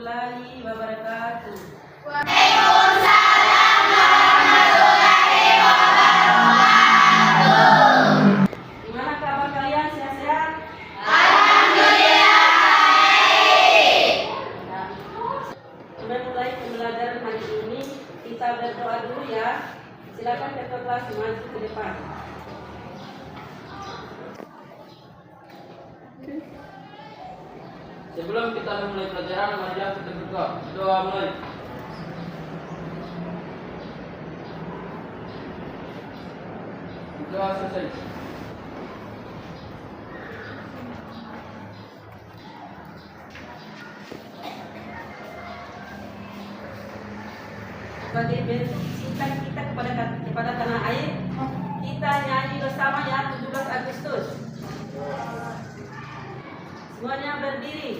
warahmatullahi wabarakatuh. Waalaikumsalam warahmatullahi wabarakatuh. Gimana kabar kalian? Sehat-sehat? Alhamdulillah baik. Nah, sudah mulai pembelajaran hari ini. Kita berdoa dulu ya. Silakan ketua kelas maju ke depan. Sebelum kita memulai pelajaran, mari kita berdoa. Doa mulai. Doa selesai. Sebagai bentuk cinta kita kepada tanah air, kita nyanyi bersama ya 17 Agustus. Semuanya berdiri.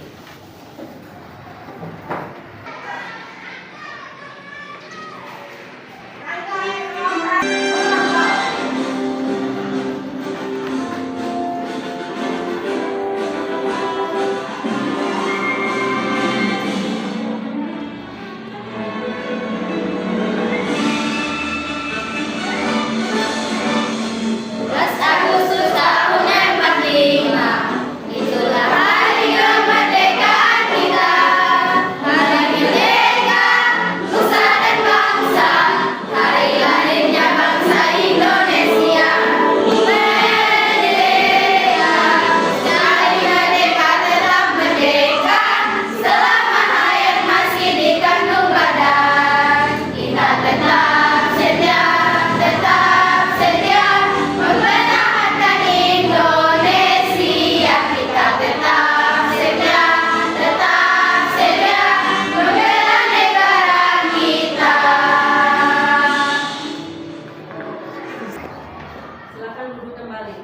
Silakan duduk kembali.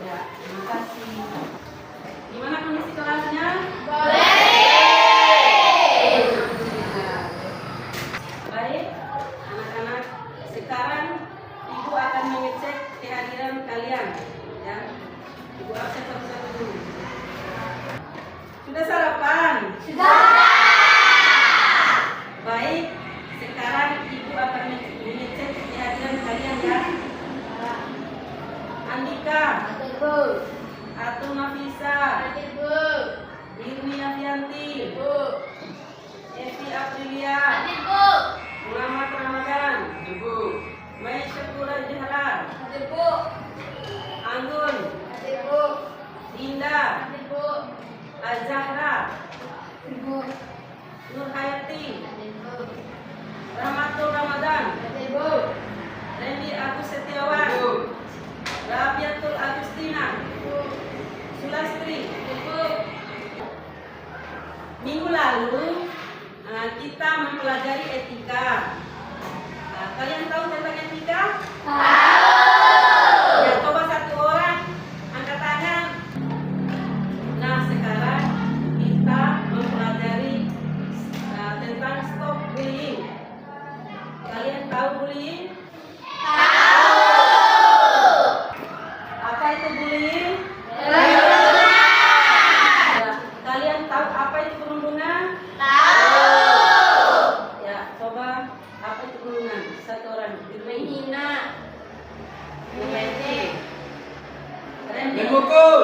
Ya, terima kasih. Gimana kondisi kelasnya? Baik. Baik, anak-anak. Sekarang Ibu akan mengecek kehadiran kalian. Ya, Ibu absen satu-satu dulu. Sudah sarapan? Sudah. Baik, sekarang Ibu akan mengecek kehadiran kalian ya. Andika, Bu. Atu Nafisa, Bu. Irmi Afianti, Bu. Evi Aprilia, Bu. Muhammad Ramadan, Ibu. Mai Syakura Jahara, Bu. Anggun, Bu. Dinda, Bu. Azahra, Bu. Nur Hayati, Bu. Rahmatul Ramadan, Bu. Randy Agus Setiawan, Ibu. Rabiatul Agustina, Sulastri. Minggu lalu kita mempelajari etika. Kalian tahu tentang etika? Tahu. Ya, coba satu orang angkat tangan. Nah, sekarang kita mempelajari tentang stop bullying. Kalian tahu bullying? Apa itu bullying? Ya, kalian tahu apa itu perundungan? Ya, coba apa itu perundungan? Satu orang. Menghina. Randy. Memukul.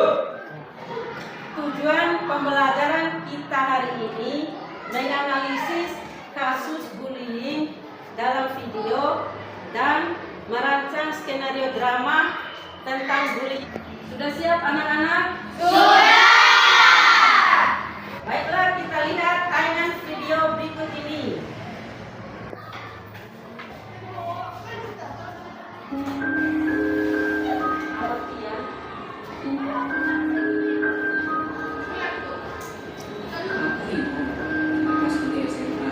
Tujuan pembelajaran kita hari ini menganalisis kasus bullying dalam video dan merancang skenario drama tentang bullying. Sudah siap anak-anak? Sudah. Baiklah, kita lihat tayangan video berikut ini. Awati ya. Aku ibu, pas di SMA.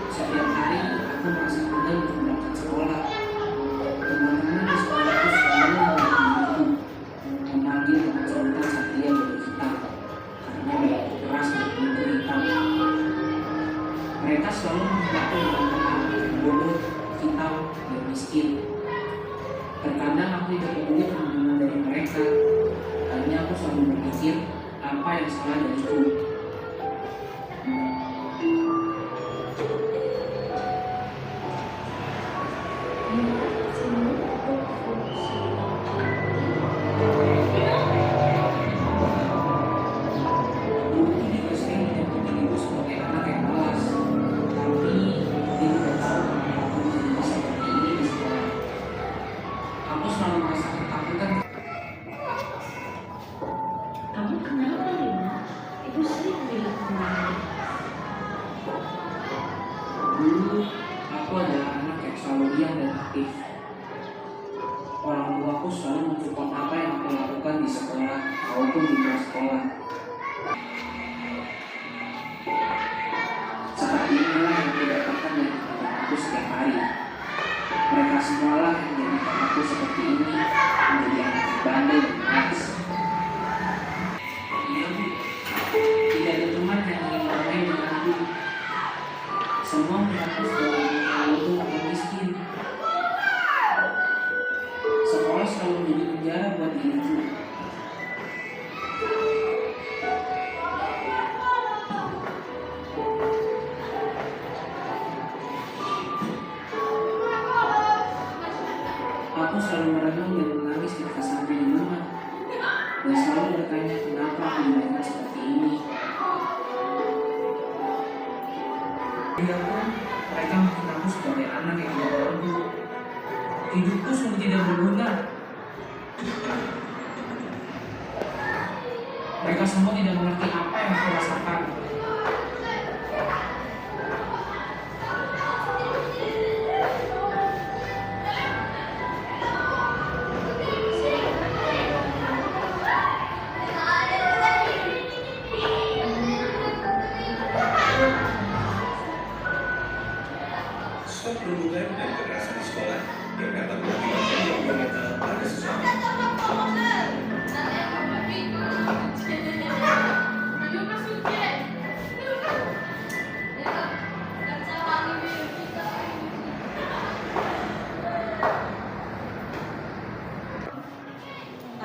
Setiap hari aku merasa bangga untuk berangkat sekolah. Teman-teman di sekolah itu selalu memanggil Sultan Satria Batu Hitam karena begitu keras dan begitu hitam. Mereka selalu mengaku dengan bodoh, hitam, dan miskin. Terkadang aku tidak peduli perlindungan dari mereka. Hanya aku selalu berpikir apa yang salah dariku. Mungkin juga sering menyebut diriku sebagai anak yang malas, tapi dia tidak tahu kenapa aku menjadi seperti ini di sekolah. Aku selalu merasa ketakutan. Kamu kenapa, Lina? Ibu sering bilang kemarin. Dulu, aku adalah anak yang selalu diam dan aktif. Orang tuaku selalu mensupport apa yang aku lakukan di sekolah maupun di luar sekolah. Seperti inilah yang didapatkan dari teman-temanku setiap hari. Mereka semualah yang menjadikan aku seperti ini, menjadi anak yang bandel dan malas. Iya Bu, tidak ada teman yang ingin bermain denganku. Semua melihatku sebagai anak lutung atau miskin. Sekolah selalu menjadi penjara buat diriku. Aku selalu merenung dan menangis ketika sampai di rumah, dan selalu bertanya kenapa aku dilahirkan seperti ini. Dia pun mereka mungkin aku sebagai anak yang tidak berguna. Hidupku sungguh tidak berguna. Mereka semua tidak mengerti apa yang aku rasakan. Stop perundungan dan kekerasan di sekolah yang dapat mengakibatkan gangguan mental pada seseorang.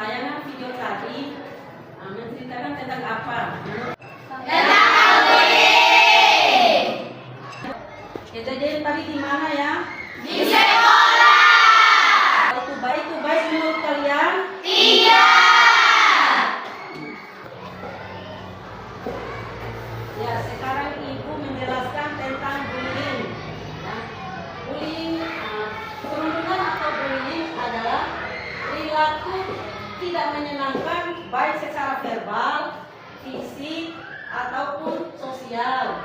Tayangan video tadi menceritakan tentang apa? Kejadian tadi di mana ya? Di sekolah. Itu baik menurut kalian? Tidak. Ya, sekarang Ibu menjelaskan tentang bullying. Ya. Bullying, perundungan atau bullying adalah perilaku tidak menyenangkan baik secara verbal, fisik, ataupun sosial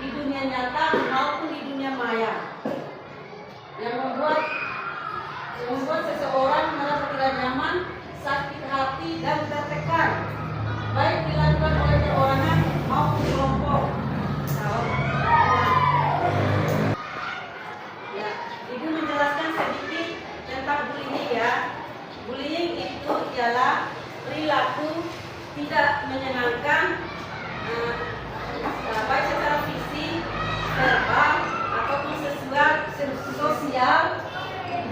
di dunia nyata maupun di dunia maya yang membuat seseorang merasa tidak nyaman, sakit hati dan tertekan, baik dilakukan oleh perorangan maupun kelompok. Ya, Ibu menjelaskan sedikit tentang bullying ya. Bullying itu ialah perilaku tidak menyenangkan baik secara fisik, verbal, ataupun sosial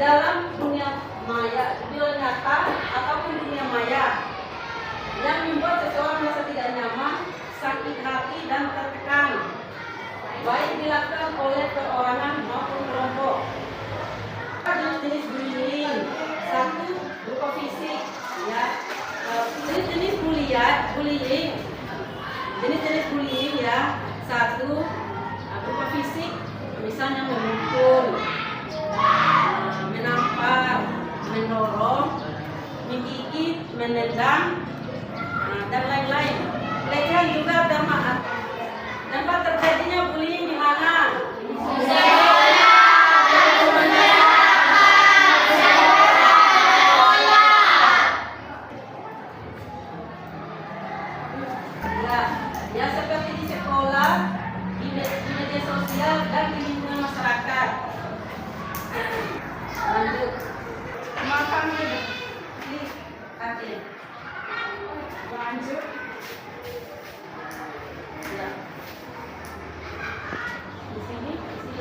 dalam dunia maya, dunia nyata ataupun dunia maya yang membuat seseorang merasa tidak nyaman, sakit hati dan tertekan, baik dilakukan oleh perorangan maupun kelompok. Jenis-jenis bullying, satu berupa fisik, ya. Jenis-jenis bullying, jenis-jenis bullying ya, satu berupa fisik, misalnya memukul, menampar, mendorong, menggigit, menendang, dan lain-lain. Pelecehan juga bermanfaat. Tempat terjadinya bullying di mana? Ya seperti di sekolah, di media sosial dan di lingkungan masyarakat. Lanjut. Makan di akhir. Lanjut. Ya. Di sini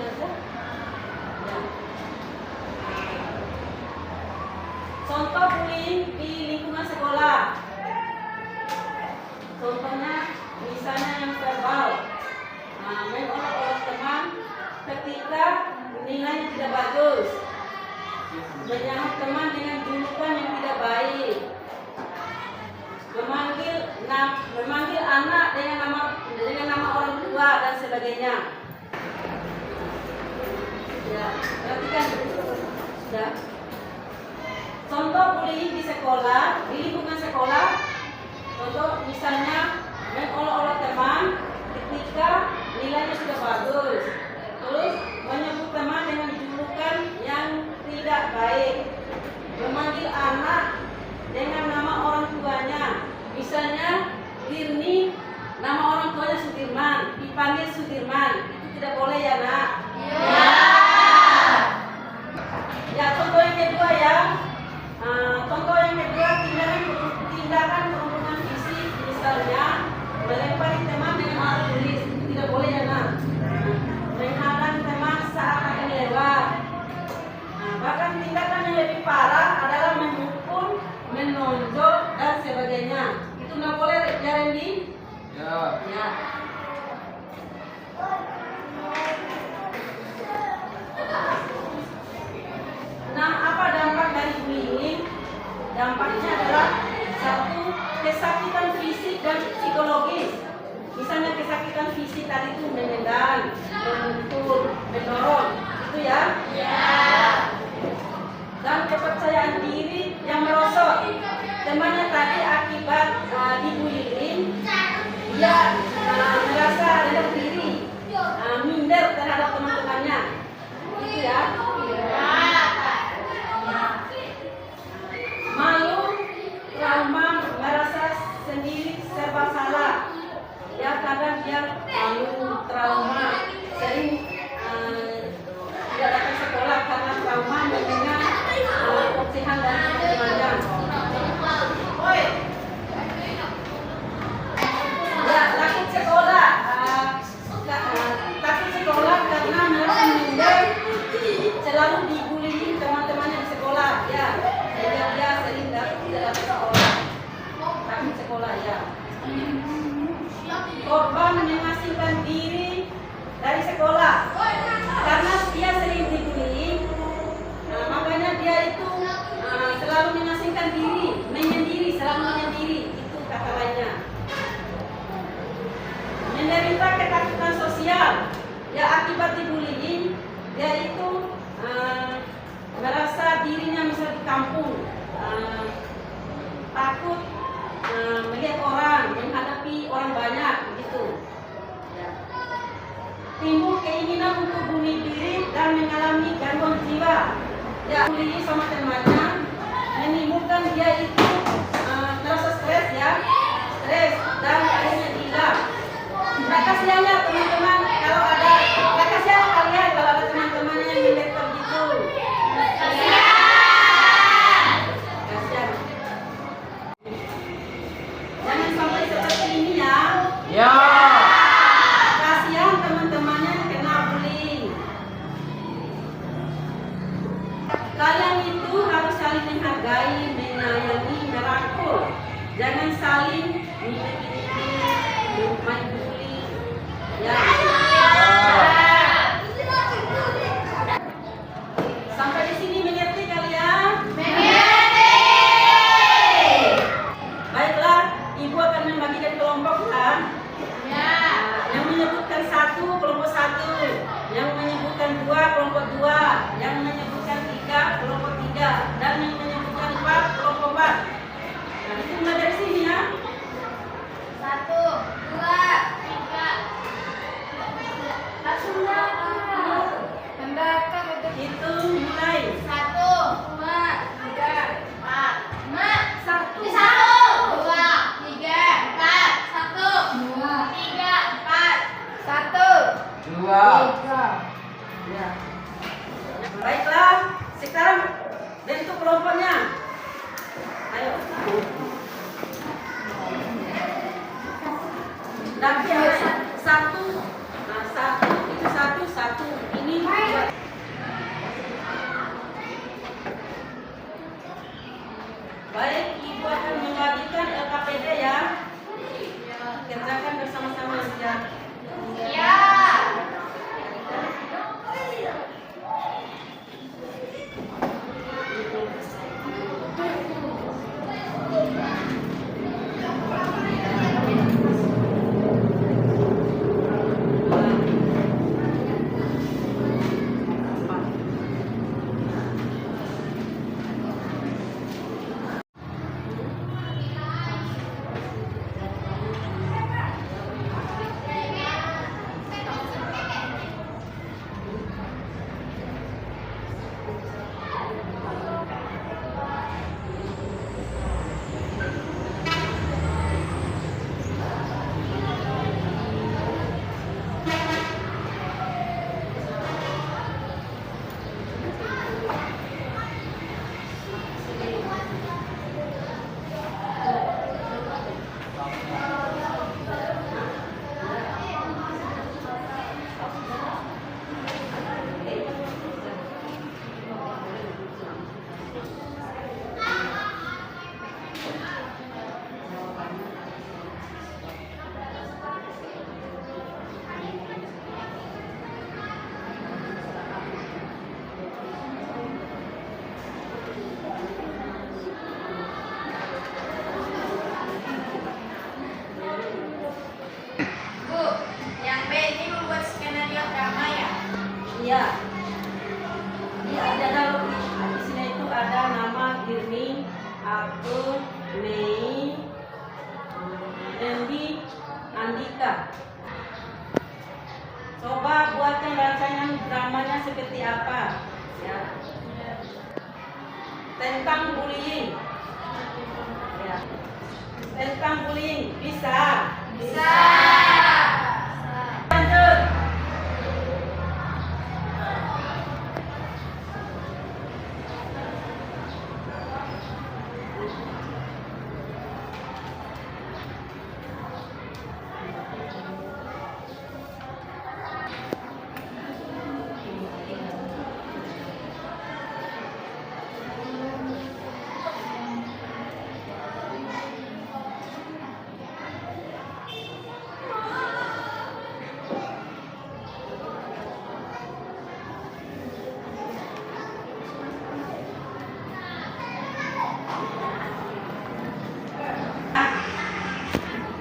aja. Ya. Contoh bullying di lingkungan sekolah. Contohnya misalnya yang verbal, mengolok-olok teman ketika nilainya tidak bagus, menyahut teman dengan julukan yang tidak baik, memanggil anak sebagainya. Ya, perhatikan sudah. Contoh bullying di sekolah, di lingkungan sekolah. Contoh misalnya mengolok-olok teman ketika nilainya sudah bagus, terus menyebut teman dengan julukan yang tidak baik, memanggil anak dengan nama orang tuanya. Misalnya Dirni, nama orang tuanya Sudirman, dipanggil Sudirman, itu tidak boleh ya nak? Ya. Ya, contoh yang kedua ya. Contoh yang kedua, tindakan perundungan fisik, misalnya melempari teman dengan alat tulis, itu tidak boleh ya nak? Menghadang teman saat akan lewat. Bahkan tindakan yang lebih parah adalah memukul, menonjol dan sebagainya. Itu nggak boleh ya Randy? Ya. Ya. Nah, apa dampak dari bullying? Dampaknya adalah satu, kesakitan fisik dan psikologis. Misalnya kesakitan fisik tadi itu menendang, memukul, mendorong, itu ya? Ya. Dan kepercayaan diri yang merosot. Temannya tadi akibat dibullying, dia merasa rendah diri, minder terhadap teman-temannya, itu ya? Malu, trauma, merasa sendiri serba salah. Ya, kadang dia malu, trauma, sering tidak datang sekolah karena trauma mendengar ocehan dan teman-temannya. Ya, takut sekolah. Takut sekolah karena merasa minder, selalu dibullying teman-temannya di sekolah. Ya, sehingga dia sering tidak dapat sekolah. Takut sekolah ya. Korban mengasingkan diri dari sekolah karena dia sering dibullying. Makanya dia itu selalu mengasingkan diri, selalu menyendiri, itu kata lainnya. Menderita ketakutan sosial, ya akibat dibullying, dia itu merasa dirinya misal di kampung, takut melihat orang, menghadapi orang banyak, begitu. Ya. Timbul keinginan untuk bunuh diri dan mengalami gangguan jiwa. Ya, bullying sama temannya menimbulkan dia itu merasa stres ya, stres dan akhirnya gila. Nah, kasihannya teman-teman kalau ada, kasihan kalian kalau ada teman-temannya yang menderita begitu. Kasihan. Jangan sampai seperti ini ya. Ya. Kasihan teman-temannya yang kena bullying. Kalian itu harus saling menghargai, menyayangi, merangkul. Jangan saling main bully. Ya. Sampai di sini mengerti kalian? Mengerti. Baiklah, ibu akan membagikan kelompok kan? Ya. Yang menyebutkan 1 kelompok 1, yang menyebutkan 2 kelompok 2, yang menyebutkan 3 kelompok 3, dan yang menyebutkan 4 kelompok 4. Nah, itu mulai dari sini ya. 1, 2, 3. Itu mulai 1, 2, 3, 4, 5. 1. 1, 2, 3, 4, 1, 2, 3, 4, 1, 2. 3. Ya. Baiklah, sekarang bentuk kelompoknya. Ayo. Tapi harus 1. Nah, 1 itu 1. Ini 2. Baik, ibu akan membagikan LKPD ya. Kerjakan bersama-sama ya. Ya. Iya. Iya, ada dalam di sini itu ada nama Irmi, Abdul, Mei, Dendi, Andika. Coba buatkan rancangan dramanya seperti apa? Ya. Tentang bullying. Ya. Tentang bullying bisa. Bisa. Lanjut.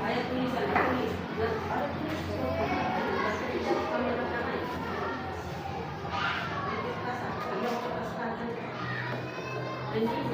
Ayat tulisan, tulis. Ada tulis. Kamera kanan. Ini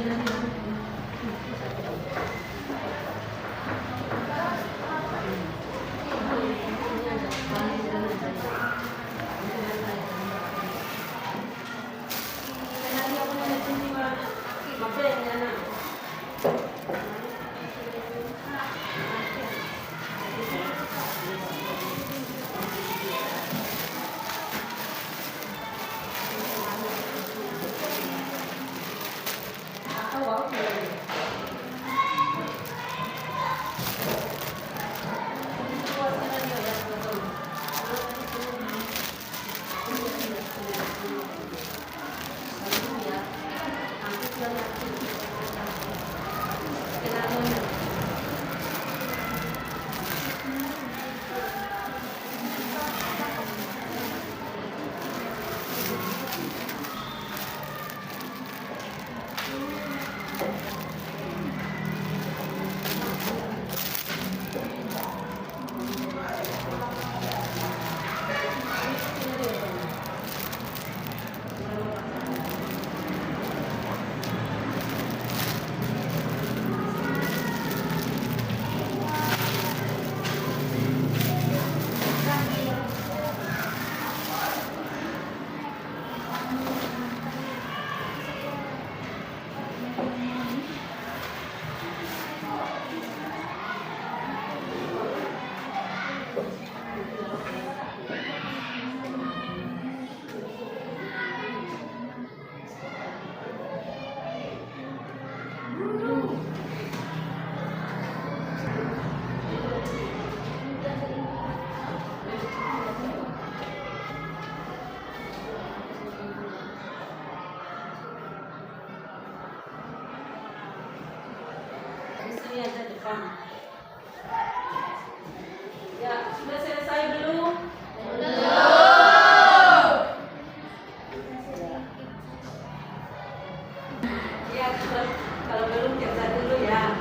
Di sini aja depan. Ya, sudah selesai belum? Ya, sudah. Kalau belum kerja dulu ya.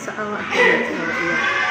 Sa awa ko iya.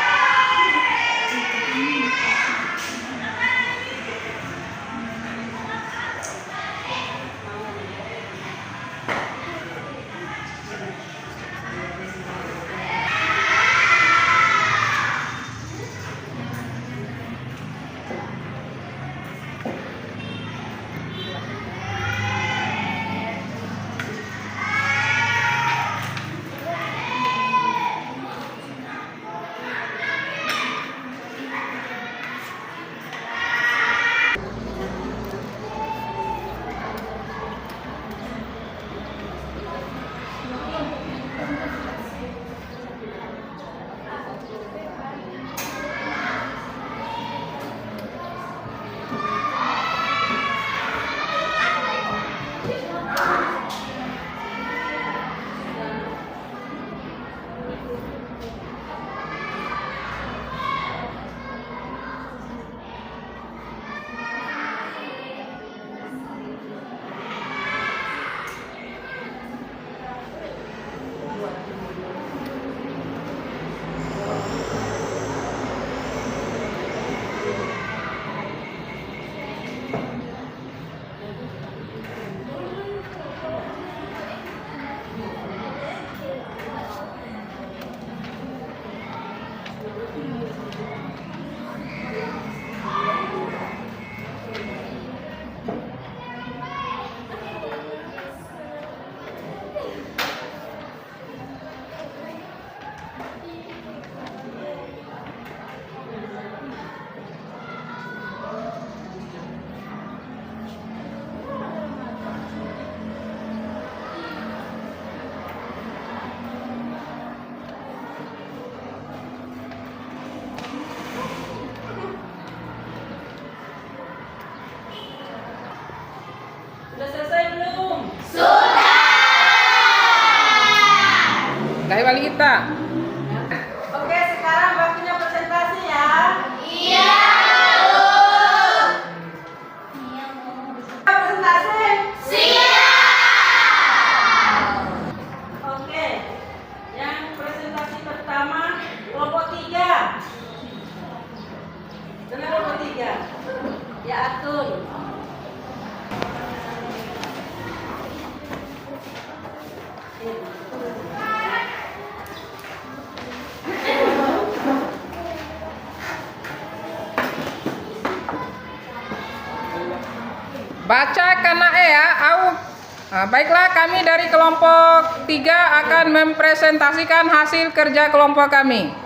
Oke, sekarang waktunya presentasi ya. Presentasi. Oke. Yang presentasi pertama kelompok 3. Dengar kelompok 3. Ya Atun. Baca karena ya, baiklah, kami dari kelompok 3 akan mempresentasikan hasil kerja kelompok kami. Tidak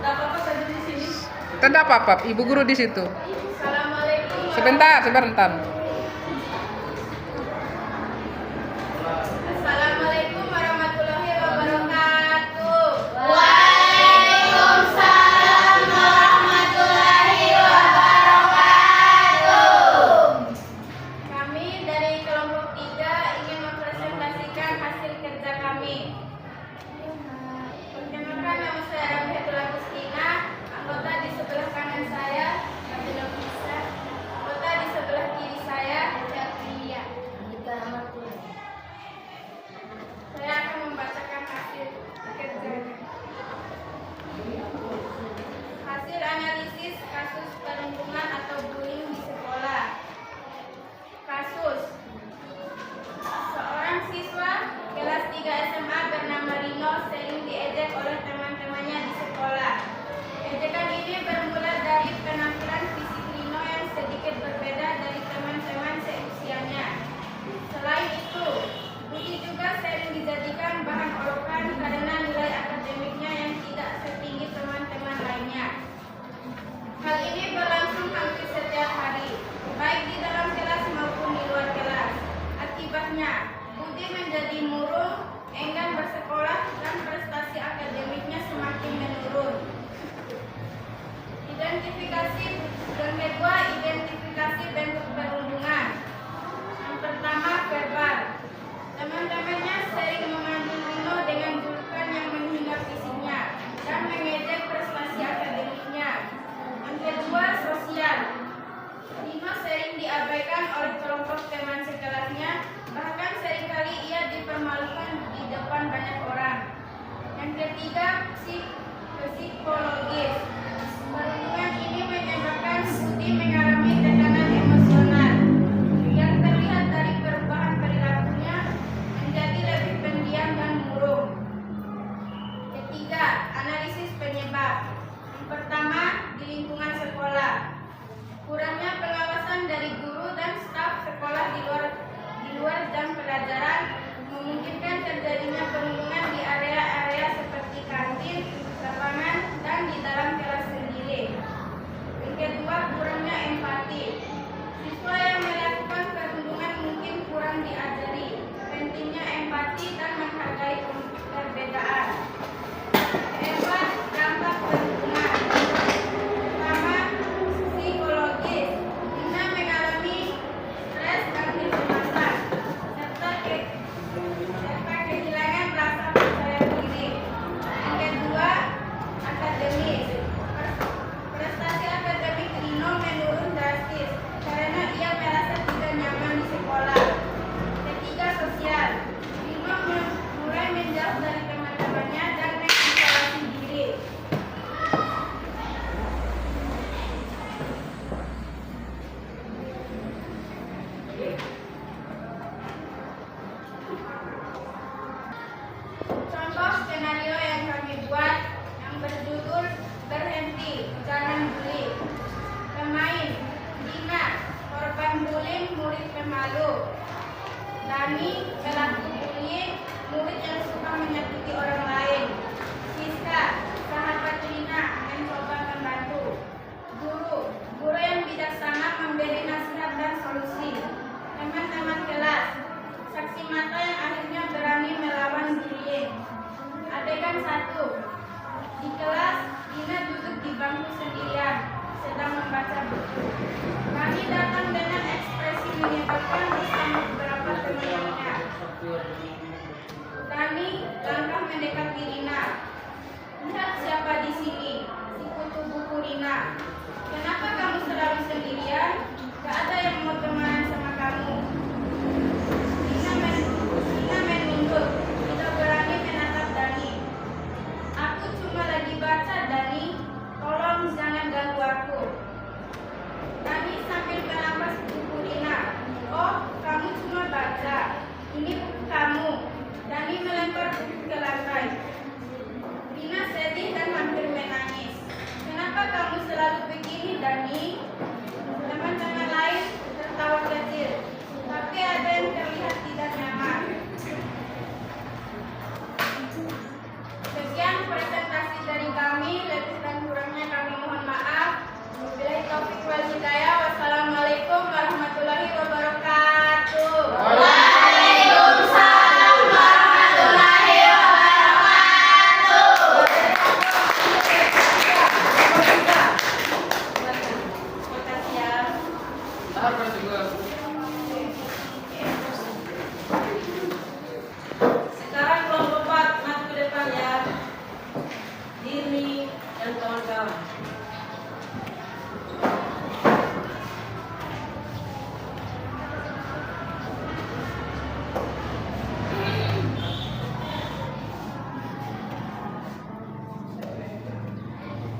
apa-apa saja di sini. Tidak apa-apa, Ibu Guru di situ. Assalamualaikum. Sebentar. Assalamualaikum warahmatullahi wabarakatuh. Kami dari kelompok 3 ingin mempresentasikan hasil kerja kami. Perkenalkan, nama saya Rabiatul Agustina, anggota di sebelah kanan saya, Nabila Fisa, anggota di sebelah kiri saya, Jafriya. Saya akan membacakan hasil kerjanya. Hasil analisis kasus perundungan atau bullying di sekolah. Kasus: seorang siswa kelas 3 SMA bernama Rino sering diejek oleh teman-temannya di sekolah. Ejekan ini bermula dari penampilan fisik Rino yang sedikit berbeda dari teman-teman seusianya. Selain itu, Budi juga sering dijadikan bahan olokan karena nilai akademiknya yang tidak setinggi teman-teman lainnya. Hal ini berlangsung hampir setiap hari, baik di dalam kelas maupun di luar kelas. Akibatnya, Budi menjadi murung, enggan bersekolah, dan prestasi akademiknya semakin menurun. Identifikasi yang kedua, identifikasi bentuk perundungan. Yang pertama, verbal. Teman-temannya sering memanggil Rino dengan julukan yang menghina fisiknya dan mengejek prestasi akademiknya. Yang kedua, sosial. Rino sering diabaikan oleh kelompok teman sekelasnya, bahkan seringkali ia dipermalukan di depan banyak orang. Yang ketiga, psikologis. Perundungan ini menyebabkan Budi mengalami tekanan emosional yang terlihat dari perubahan perilakunya menjadi lebih pendiam dan murung. Ketiga, analisis penyebab. Yang pertama, di lingkungan sekolah. Kurangnya pengawasan dari guru dan staf sekolah di luar jam pelajaran memungkinkan terjadinya perundungan di area-area seperti kantin, lapangan, dan di dalam kelas sendiri. Yang kedua, kurangnya empati. Siswa yang melakukan perundungan mungkin kurang diajari pentingnya empati dan menghargai perbedaan. Keempat, dampak perundungan. Pertama, psikologis. Rina mengalami stres dan kecemasan serta kehilangan rasa percaya diri. Yang kedua, akademis. Prestasi akademik Rino menurun drastis karena ia merasa tidak nyaman di sekolah. Ketiga, sosial. Rino mulai menjauh dari teman-temannya dan mengisolasi diri. Contoh skenario yang kami buat yang berjudul Berhenti, Jangan Bully. Pemain: Dina, korban bullying, murid pemalu. Dani, pelaku bullying, murid yang suka menyakiti orang lain. Siska, sahabat Rina, mencoba membantu. Guru yang bijaksana memberi nasihat dan solusi. Teman-teman kelas, saksi mata yang akhirnya berani melawan bullying. Adegan 1. Di kelas, Dina duduk di bangku sendirian, sedang membaca buku. Kami datang dengan ekspresi menyebalkan bersama beberapa teman-temannya. Kami langkah mendekati Rina. Lihat siapa di sini, si kutu buku Rina. Kenapa kamu selalu sendirian? Gak ada yang mau temenan sama kamu. Rina menunduk, tidak berani menatap Dani. Aku cuma lagi baca, Dani. Tolong jangan ganggu aku. Dani sambil menapas buku Rina. Oh, kamu cuma baca. Ini buku kamu. Dani melempar buku ke lantai. Rina sedih dan hampir menangis. Kenapa kamu selalu begini, Dani? Teman-teman lain tertawa kecil, tapi ada yang terlihat tidak nyaman. Sekian presentasi dari kami, lebih dan kurangnya kami mohon maaf. Wabillahi taufiq wal hidayah. Wassalamualaikum warahmatullahi wabarakatuh. Waalaikumsalam warahmatullahi wabarakatuh. Terima kasih ya. Tahap kedua. Sekarang kelompok 4 maju ke depan ya. Dirni dan kawan-kawan.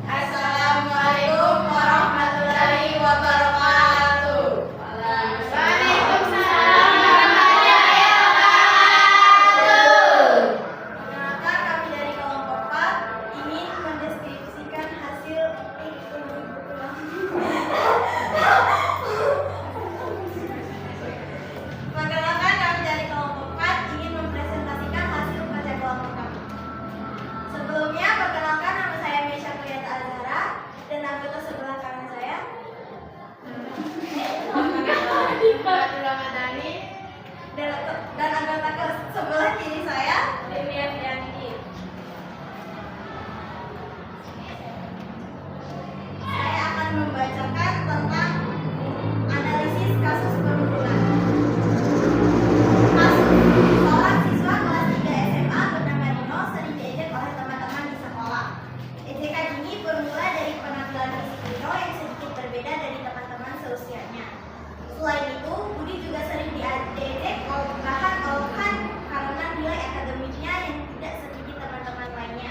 Assalamualaikum warahmatullahi wabarakatuh. Waalaikumsalam warahmatullahi wabarakatuh. Perkenalkan, kami dari kelompok 4 ingin mendeskripsikan hasil Perkenalkan, kami dari kelompok 4 ingin mempresentasikan hasil kerja kelompok kami. Sebelumnya, perkenalkan, nama saya Mesya Kuriyata Azhara dan anggota sebelah kanan saya Fatul Ramadhani dan anggota ke sebelah kiri saya Dewi Afianti. Saya akan membacakan tentang analisis kasus perundungan. Kasus seorang siswa kelas 3 SMA bernama Rino sering diejek oleh teman-teman di sekolah. Ejekan ini bermula dari penampilan fisik Rino yang sedikit berbeda dari teman-teman seusianya. Selain itu, Budi juga sering diejek bahkan karena nilai akademiknya yang tidak setinggi teman-teman lainnya.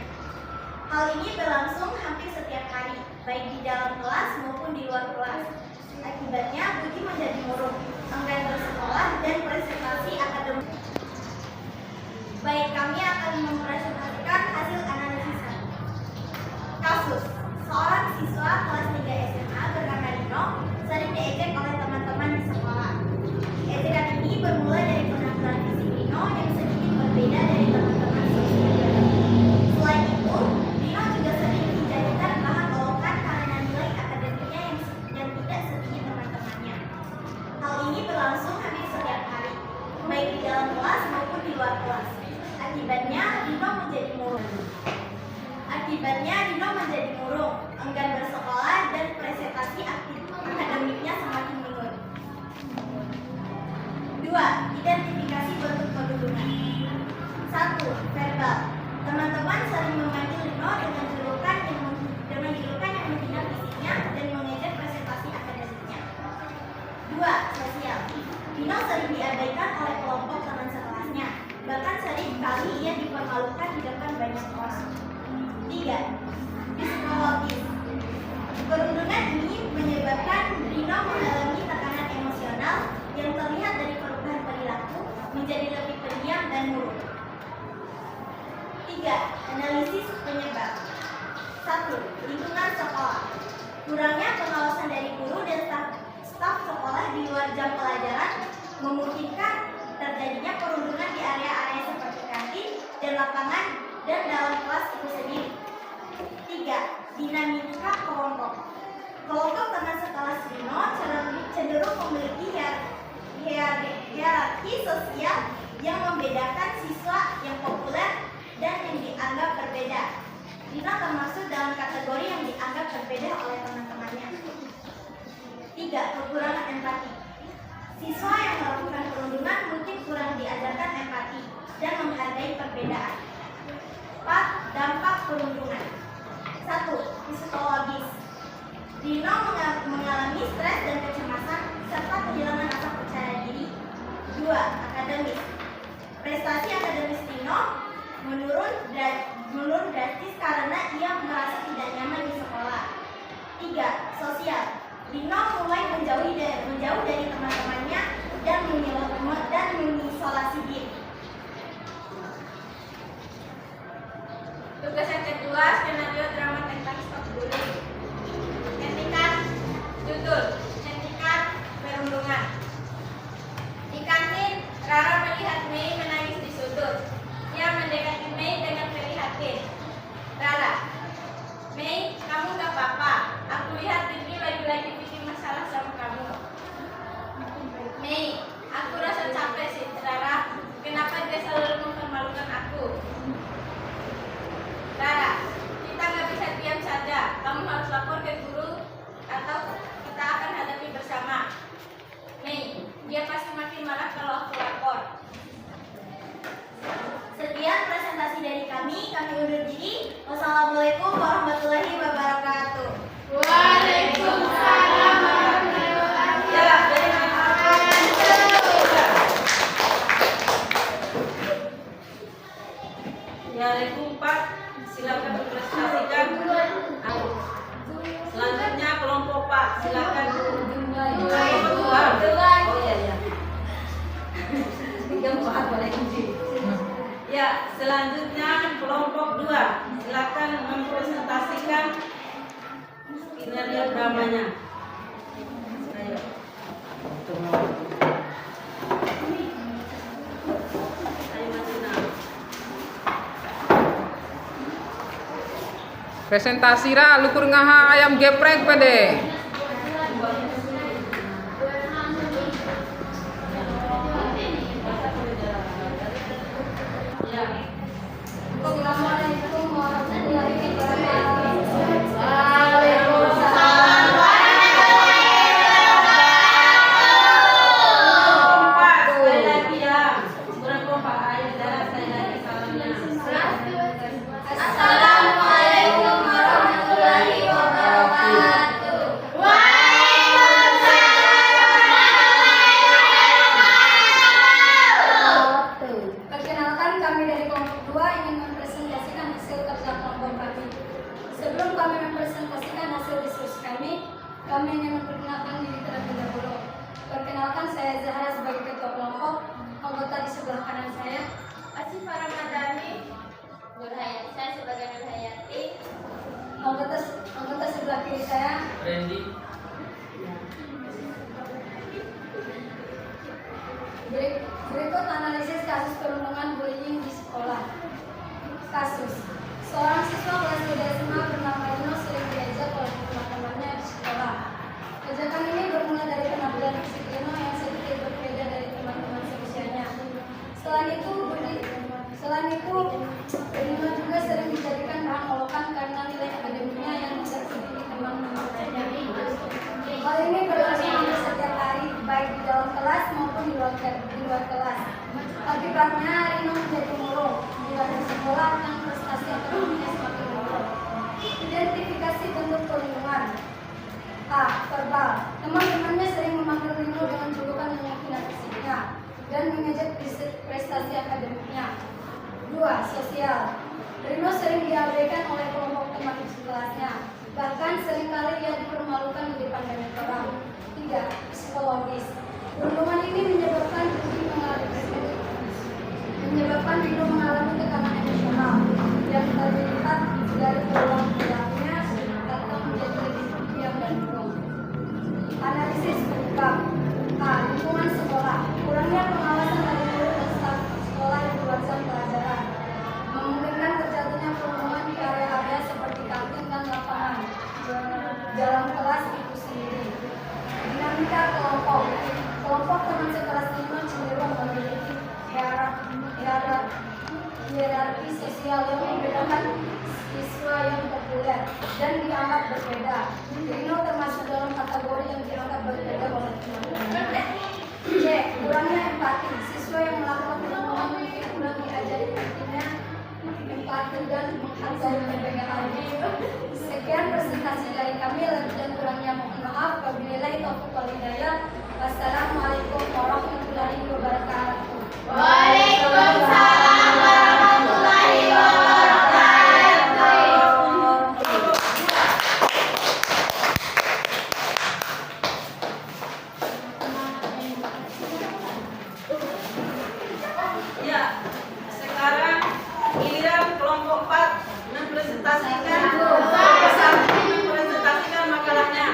Hal ini berlangsung hampir setiap hari, baik di dalam kelas maupun di luar kelas. Akibatnya, Budi menjadi murung, enggan bersekolah, dan prestasi akademik. Baik, kami akan mempresentasikan hasil analisis kami. Kasus, seorang siswa kelas 3 SMA bernama Rino sering diejek oleh teman-teman di sekolah. Ejekan ini bermula dari penampilan fisik Rino yang sedikit berbeda dari teman-teman seusianya. Selain itu, Rino juga sering dijadikan bahan olokan karena nilai akademiknya yang tidak setinggi teman-temannya. Hal ini berlangsung hampir setiap hari, baik di dalam kelas maupun di luar kelas. Akibatnya, Rino menjadi murung, enggan bersekolah, dan prestasi akademiknya semakin menurun. 2. Identifikasi bentuk perundungan. 1. Verbal. Teman-teman sering memanggil Rino dengan julukan yang menghina fisiknya dan mengejek prestasi akademiknya. 2. Sosial. Rino sering diabaikan oleh kelompok teman sekelasnya, bahkan sering kali ia dipermalukan di depan banyak orang. 3. Psikologis. Perundungan ini menyebabkan Rino mengalami tekanan emosional yang terlihat dari perubahan perilaku menjadi lebih pendiam dan murung. 3. Analisis penyebab. 1. Lingkungan sekolah. Kurangnya pengawasan dari guru dan staf sekolah di luar jam pelajaran memungkinkan terjadinya perundungan di area-area seperti kantin dan lapangan dan dalam kelas itu sendiri. 3. Dinamika kelompok. Kelompok teman sekelas Rino cenderung memiliki hierarki sosial yang membedakan siswa yang populer dan yang dianggap berbeda. Rino termasuk dalam kategori yang dianggap berbeda oleh teman-temannya. 3. Kekurangan empati. Siswa yang melakukan perundungan mungkin kurang diajarkan empati. dan menghargai perbedaan. 4. Dampak perundungan. 1. Psikologis. Rino mengalami stres dan kecemasan serta kehilangan rasa percaya diri. 2. Akademis. Prestasi akademis Rino menurun drastis karena ia merasa tidak nyaman di sekolah. 3. Sosial. Rino mulai menjauh dari teman-temannya dan mengisolasi diri. Tugas yang kedua, skenario drama tentang stop bullying. Hentikan judul, hentikan perundungan. Di kantin, Rara melihat Mei menangis di sudut. Ia mendekati Mei dengan prihatin. Rara, Mei, kamu gak apa-apa. Aku lihat Bibi lagi-lagi bikin masalah sama kamu. Mei, aku rasa capek sih, Rara. Kenapa dia selalu mempermalukan aku? Rara, kita nggak bisa diam saja. Kamu harus lapor ke guru atau kita akan hadapi bersama. Mei, dia pasti makin marah kalau aku lapor. Sekian presentasi dari kami undur diri. Wassalamualaikum warahmatullahi wabarakatuh. Waalaikumsalam warahmatullahi wabarakatuh. Ya, Ya, Lekung 4, silakan mempresentasikan. Selanjutnya kelompok 4, silakan. Kelompok 2. Oh iya. 3 boleh kunci. Ya, selanjutnya kelompok 2, silakan mempresentasikan skenario dramanya. Ayo. Presentasi ra lukur ngaha ayam geprek pede. Assalamualaikum warahmatullahi wabarakatuh. Sekali lagi ya. Kurang kompak. Ayo darah sekali lagi salamnya. Assalamualaikum warahmatullahi wabarakatuh. Perkenalkan, kami dari kelompok 2 ingin mempresentasikan hasil kerja kelompok kami. Sebelum kami mempresentasikan hasil diskusi kami ingin memperkenalkan diri terlebih dahulu. Perkenalkan, saya Zahra sebagai ketua kelompok, anggota di sebelah kanan saya. Asifah Ramadhani. Nurhayati, saya sebagai Nurhayati. Anggota sebelah kiri saya. Randy. Berikut analisis kasus perundungan bullying di sekolah. Kasus: seorang siswa kelas 3 SMA bernama Rino sering diajak oleh teman-temannya di sekolah. Ajakan ini bermula dari penampilan fisik Rino yang sedikit berbeda dari teman-teman seusianya. Selain itu, Rino juga sering dijadikan bahan olokan karena nilai akademiknya yang tidak setinggi teman-temannya. Hal ini berlangsung hampir setiap hari, baik di dalam kelas maupun di luar kelas. Akibatnya, Rino menjadi murung, bila di sekolah dan prestasi akademiknya semakin menurun. Identifikasi bentuk perundungan. A. Verbal. Teman-temannya sering memanggil Rino dengan julukan yang menghina fisiknya dan mengejek prestasi akademiknya. 2. Sosial. Rino sering diabaikan oleh kelompok teman di kelasnya, bahkan seringkali ia dipermalukan di depan banyak orang. 3. Psikologis. Perundungan ini menyebabkan Rino mengalami tekanan emosional yang terlihat dari perubahan perilakunya atau menjadi lebih diam dan murung. Analisis penyebab. A. Lingkungan sekolah. Kurangnya pengawasan dari guru dan staf sekolah di luar jam pelajaran memungkinkan terjadinya perundungan di area-area seperti kantin dan lapangan, dalam kelas itu sendiri. Dinamika kelompok. Kelompok teman sekelas Rino cenderung memiliki hierarki sosial yang membedakan siswa yang populer dan dianggap berbeda. Rino termasuk dalam kategori yang dianggap berbeda oleh teman-teman. C. Kurangnya empati. Siswa yang melakukan perundungan mungkin kurang menjadi pentingnya empati dan menghargai perbedaan. Sekian presentasi dari kami, lebih dan kurangnya mohon maaf. Wabillahi taufiq wal hidayah. Wassalamualaikum warahmatullahi wabarakatuh. Waalaikumsalam warahmatullahi wabarakatuh. Ya, sekarang giliran kelompok 4 mempresentasikan makalahnya.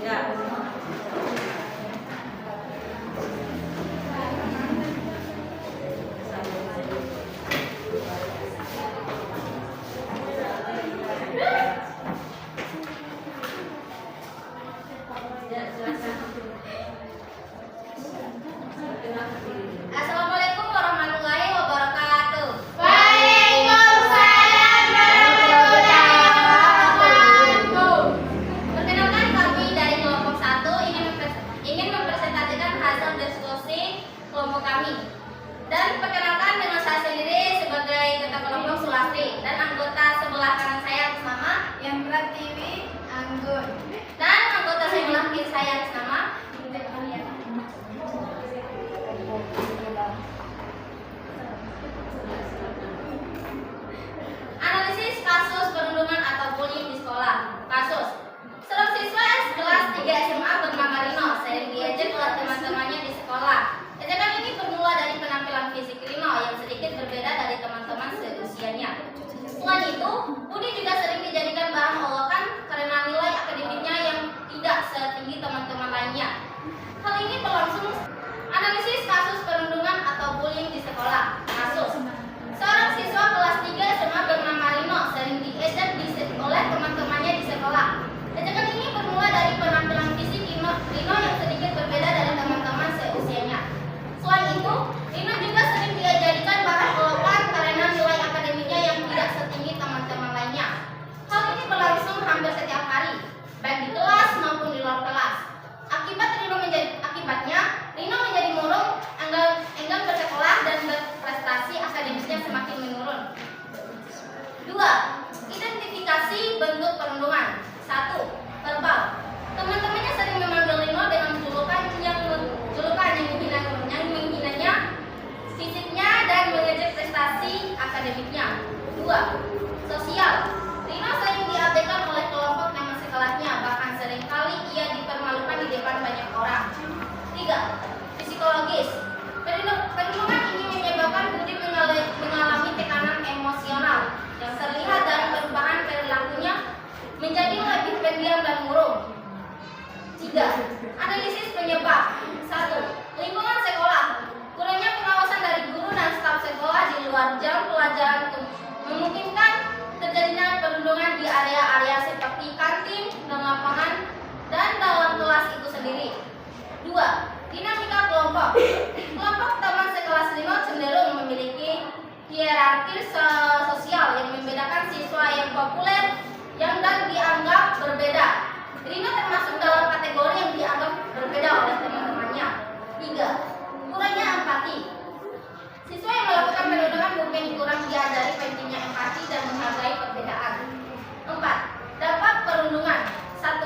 Ya. Assalamualaikum warahmatullahi wabarakatuh. Waalaikumsalam warahmatullahi wabarakatuh. Perkenalkan, kami dari kelompok 1 ingin mempresentasikan hasil diskusi kelompok kami. Dan perkenalkan, dengan saya sendiri sebagai ketua kelompok Sulastri dan anggota sebelah kanan saya atas nama yang Pratiwi Anggun dan anggota sebelah kiri saya atas nama analisis kasus perundungan atau bullying di sekolah. Kasus: seorang siswa kelas 3 SMA bernama Rino sering diejek oleh teman-temannya di sekolah. Ejekan ini bermula dari penampilan fisik Rino yang sedikit berbeda dari teman-teman seusianya. Selain itu, Budi juga sering dijadikan bahan olokan karena nilai akademiknya yang tidak setinggi teman-teman lainnya. Hal ini berlangsung. Analisis kasus perundungan atau bullying di sekolah. Kasus: seorang siswa kelas 3 SMA bernama Rino sering diejek oleh teman-temannya di sekolah. Ejekan ini bermula dari penampilan fisik Rino yang sedikit berbeda dari teman-teman seusianya. Selain itu, Rino juga sering dijadikan bahan olokan karena nilai akademiknya yang tidak setinggi teman-teman lainnya. Hal ini berlangsung hampir setiap hari, baik di kelas maupun di luar kelas. Akibatnya, Rino menjadi murung, enggan bersekolah dan berprestasi akademisnya semakin menurun. 2. Identifikasi bentuk perundungan. 1. Verbal. Teman-temannya sering memanggil Rino dengan julukan yang menghinanya fisiknya dan mengejek prestasi akademiknya. 2. Sosial. Rino sering diabaikan oleh kelompok teman sekelasnya, bahkan seringkali ia dipermalukan di depan banyak orang. 3. Psikologis. Perundungan ini menyebabkan Budi mengalami tekanan emosional yang terlihat dari perubahan perilakunya menjadi lebih pendiam dan murung. 3. Analisis penyebab. 1. Lingkungan sekolah. Kurangnya pengawasan dari guru dan staf sekolah di luar jam pelajaran memungkinkan terjadinya perundungan di area-area seperti kantin dan lapangan dan dalam kelas itu sendiri. 2. Dinamika kelompok. Kelompok teman sekelas Rino cenderung memiliki hierarki sosial yang membedakan siswa yang populer yang dan dianggap berbeda. Rino termasuk dalam kategori yang dianggap berbeda oleh teman-temannya. 3. Kurangnya empati. Siswa yang melakukan perundungan mungkin kurang diajari pentingnya empati dan menghargai perbedaan. 4. Dampak perundungan. 1.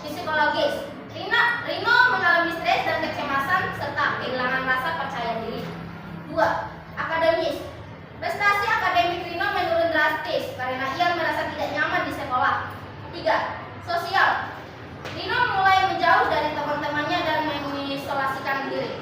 Psikologis. Rino mengalami stres dan kecemasan serta kehilangan rasa percaya diri. 2. Akademis. Prestasi akademik Rino menurun drastis karena ia merasa tidak nyaman di sekolah. 3. Sosial. Rino mulai menjauh dari teman-temannya dan mengisolasikan diri.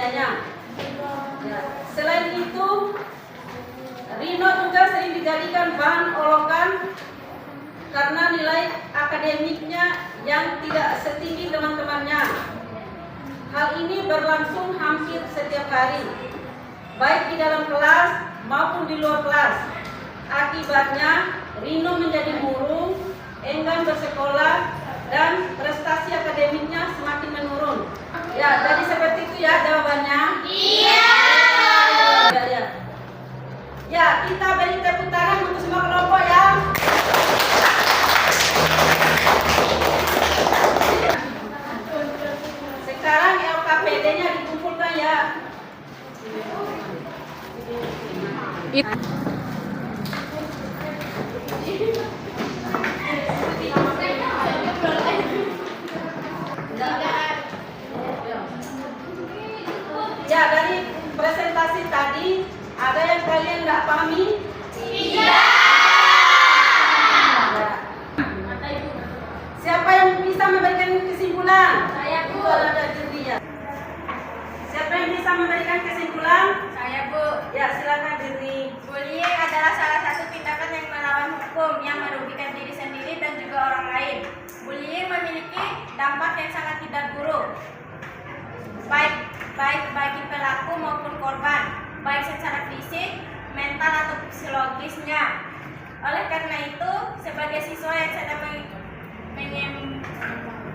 usianya. Ya. Selain itu, Rino juga sering dijadikan bahan olokan karena nilai akademiknya yang tidak setinggi teman-temannya. Hal ini berlangsung hampir setiap hari, baik di dalam kelas maupun di luar kelas. Akibatnya, Rino menjadi murung, enggan bersekolah, dan prestasi akademiknya semakin menurun. Ya, jadi seperti itu ya jawabannya. Iya. Ya. Ya, kita beri tepuk tangan untuk semua kelompok ya. Sekarang LKPD-nya dikumpulkan ya. Ya, dari presentasi tadi ada yang kalian nggak pahami? Tidak. Siapa yang bisa memberikan kesimpulan? Saya, Bu. Ada diri ya. Siapa yang bisa memberikan kesimpulan? Saya, Bu. Ya, silakan diri. Bullying adalah salah satu tindakan yang melawan hukum yang merugikan diri sendiri dan juga orang lain. Bullying memiliki dampak yang sangat tidak buruk, baik bagi pelaku maupun korban, baik secara fisik, mental atau psikologisnya. Oleh karena itu, sebagai siswa yang sedang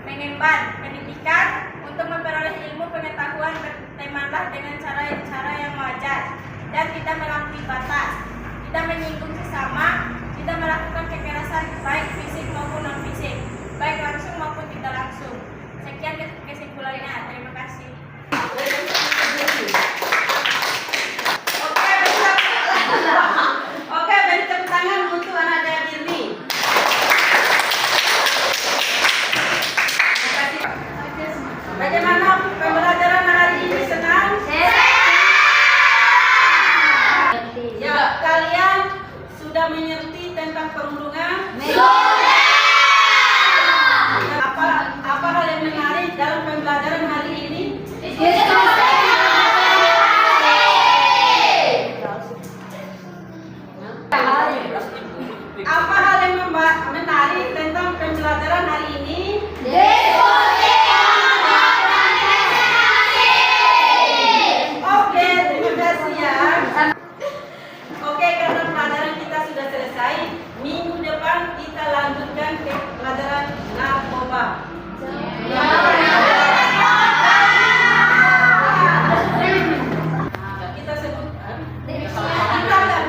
mengemban pendidikan untuk memperoleh ilmu pengetahuan, bertemanlah dengan cara yang wajar dan tidak melampaui batas, tidak menyinggung sesama, tidak melakukan kekerasan baik fisik maupun non fisik, baik langsung maupun tidak langsung. Sekian kesimpulannya. Terima kasih. Oke, beri tepuk tangan untuk anak Dirni. Terima kasih. Bagaimana pembelajaran hari ini? Senang? Ya, kalian sudah mengerti tentang perundungan? Apa hal yang menarik dalam pembelajaran hari ini? Apa hal yang menarik tentang pembelajaran hari ini? Oke, terima kasih ya. Oke, karena pelajaran kita sudah selesai, minggu depan kita lanjutkan ke pelajaran narkoba. Kita sebut,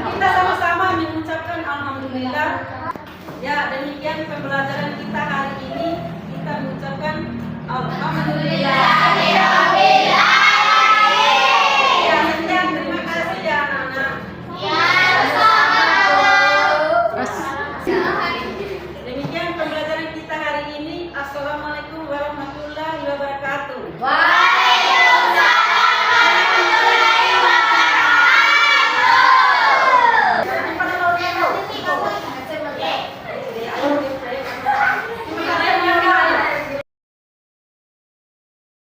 kita sama-sama mengucapkan alhamdulillah. Ya, demikian pembelajaran kita hari ini. Kita mengucapkan alhamdulillah.